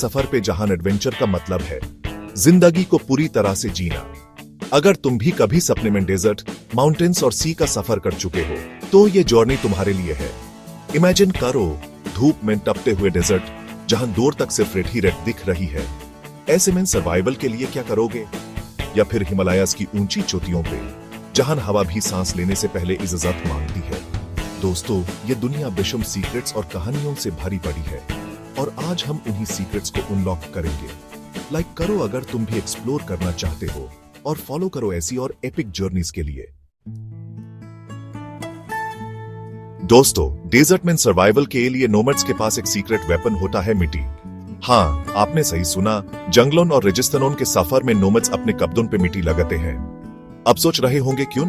सफर पे जहां एडवेंचर का मतलब है जिंदगी को पूरी तरह से जीना। अगर तुम भी कभी सपने में डेजर्ट, माउंटेन्स और सी का सफर कर चुके हो तो ये जर्नी तुम्हारे लिए है। इमेजिन करो धूप में तपते हुए डेजर्ट जहां दूर तक सिर्फ रेड ही रेड दिख रही है। ऐसे में सर्वाइवल के लिए क्या करोगे? या फिर हिमालयास की ऊंची चोटियों पे जहां हवा भी सांस लेने से पहले इजाजत मांगती है। दोस्तों, ये दुनिया बेशुमार सीक्रेट्स और कहानियों से भरी पड़ी है और आज हम उन्हीं सीक्रेट्स को अनलॉक करेंगे। लाइक करो अगर तुम भी एक्सप्लोर करना चाहते हो और फॉलो करो ऐसी और एपिक जर्नीज के लिए। दोस्तों, डेजर्ट में सर्वाइवल के लिए नोमैड्स के पास एक सीक्रेट वेपन होता है, मिट्टी। हाँ, आपने सही सुना, जंगलों और रेगिस्तानों के सफर में नोमैड्स अपने कब्जों पे मिट्टी लगाते हैं। अब सोच रहे होंगे क्यों?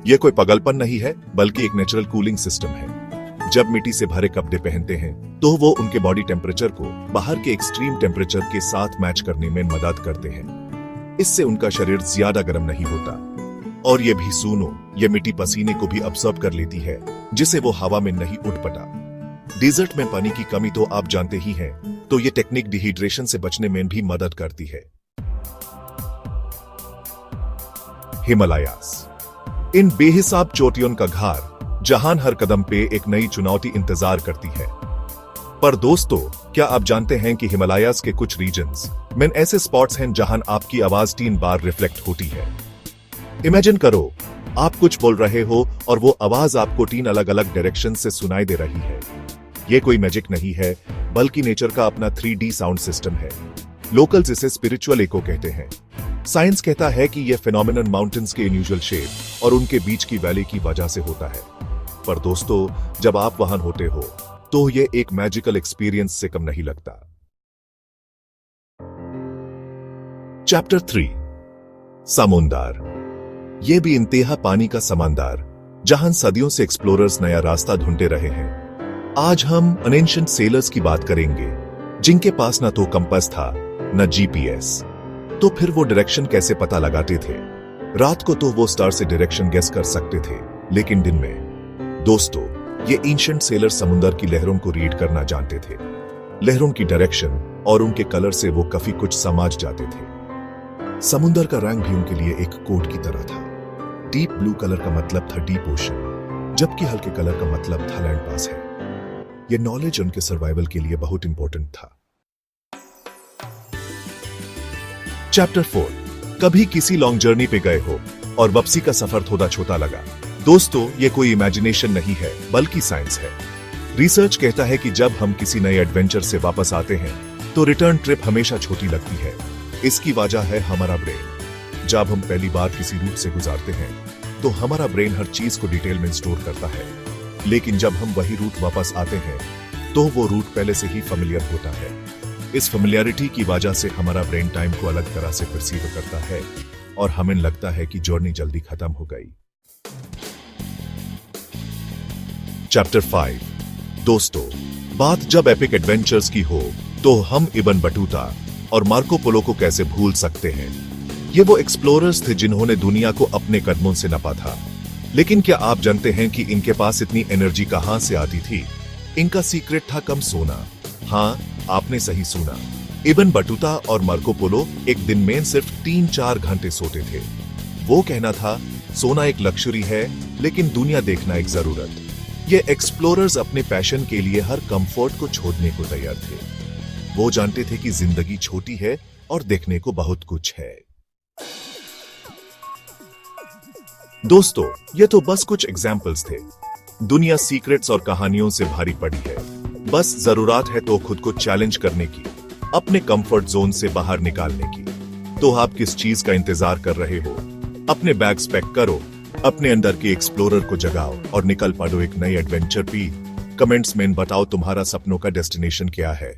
यह कोई पागलपन नहीं है, बल्कि एक नेचुरल कूलिंग सिस्टम है। जब मिट्टी से भरे कपड़े पहनते हैं तो वो उनके बॉडी टेम्परेचर को बाहर के एक्सट्रीम टेम्परेचर के साथ मैच करने में मदद करते हैं। इससे उनका शरीर ज्यादा गर्म नहीं होता। और ये भी सुनो, ये मिट्टी पसीने को भी अब्सॉर्ब कर लेती है, जिसे वो हवा में नहीं उड़ पटा। डेजर्ट में पानी की कमी तो आप जानते ही हैं, तो ये टेक्निक डिहाइड्रेशन से बचने में भी मदद करती है। हिमालयास, इन बेहिसाब चोटियों का घर जहां हर कदम पे एक नई चुनौती इंतजार करती है। पर दोस्तों, क्या आप जानते हैं कि हिमालयास के कुछ रीजन्स में ऐसे स्पॉट्स हैं जहां आपकी आवाज 3 बार रिफ्लेक्ट होती है। इमेजिन करो आप कुछ बोल रहे हो और वो आवाज आपको 3 अलग अलग डायरेक्शन से सुनाई दे रही है। ये कोई मैजिक नहीं है, बल्कि नेचर का अपना 3D साउंड सिस्टम है। लोकल्स इसे स्पिरिचुअल इको कहते हैं। साइंस कहता है कि यह फिनोमिनन माउंटेन्स के अनयूजुअल शेप और उनके बीच की वैली की वजह से होता है। पर दोस्तों, जब आप वहां होते हो तो यह एक मैजिकल एक्सपीरियंस से कम नहीं लगता। चैप्टर 3, समुंदर। यह भी इंतहा पानी का समंदर जहां सदियों से एक्सप्लोरर्स नया रास्ता ढूंढते रहे हैं। आज हम एंशिएंट सेलर्स की बात करेंगे, जिनके पास ना तो कंपास था न जीपीएस। तो फिर वो डायरेक्शन कैसे पता लगाते थे? रात को तो वो स्टार से डायरेक्शन गेस कर सकते थे, लेकिन दिन में दोस्तों, ये एंशिएंट सेलर समुंदर की लहरों को रीड करना जानते थे। लहरों की डायरेक्शन और उनके कलर से वो काफी कुछ समझ जाते थे। समुंदर का रंग भी उनके लिए एक कोड की तरह था। डीप ब्लू कलर का मतलब था डीप ओशन, जबकि हल्के कलर का मतलब था लैंड पास है। यह नॉलेज उनके सर्वाइवल के लिए बहुत इंपॉर्टेंट था। चैप्टर 4, कभी किसी लॉन्ग जर्नी पे गए हो और वापसी का सफर थोड़ा छोटा लगा? दोस्तों, ये कोई इमेजिनेशन नहीं है, बल्कि साइंस है। रिसर्च कहता है कि जब हम किसी नए एडवेंचर से वापस आते हैं तो रिटर्न ट्रिप हमेशा छोटी लगती है। इसकी वजह है हमारा ब्रेन। जब हम पहली बार किसी रूट से गुजरते हैं तो हमारा ब्रेन हर चीज को डिटेल में स्टोर करता है, लेकिन जब हम वही रूट वापस आते हैं तो वो रूट पहले से ही फेमिलियर होता है। इस फेमिलियरिटी की वजह से हमारा ब्रेन टाइम को अलग तरह से परसीव करता है और हमें लगता है कि जर्नी जल्दी खत्म हो गई। चैप्टर 5, दोस्तों, बात जब एपिक एडवेंचर्स की हो तो हम इब्न बटूता और मार्को पोलो को कैसे भूल सकते हैं? ये वो एक्सप्लोरर्स थे जिन्होंने दुनिया को अपने कदमों से नपा था। लेकिन क्या आप जानते हैं कि इनके पास इतनी एनर्जी कहां से आती थी? इनका सीक्रेट था कम सोना। हाँ, आपने सही सुना। इब्न बटूता और मार्को पोलो एक दिन में सिर्फ 3-4 घंटे सोते थे। वो कहना था, सोना एक लक्ष्यूरी है, लेकिन दुनिया देखना एक जरूरत। ये एक्सप्लोरर्स अपने पैशन के लिए हर कंफर्ट को छोड़ने को तैयार थे। वो जानते थे कि जिंदगी छोटी है और देखने को बहुत कुछ है। दोस्तों, ये तो बस कुछ एग्जाम्पल्स थे। दुनिया सीक्रेट्स और कहानियों से भारी पड़ी है। बस जरूरत है तो खुद को चैलेंज करने की, अपने कंफर्ट जोन से बाहर निकालने की। तो आप किस चीज का इंतजार कर रहे हो? अपने बैग्स पैक करो, अपने अंदर के एक्सप्लोरर को जगाओ और निकल पड़ो एक नई एडवेंचर पे। कमेंट्स में बताओ तुम्हारा सपनों का डेस्टिनेशन क्या है।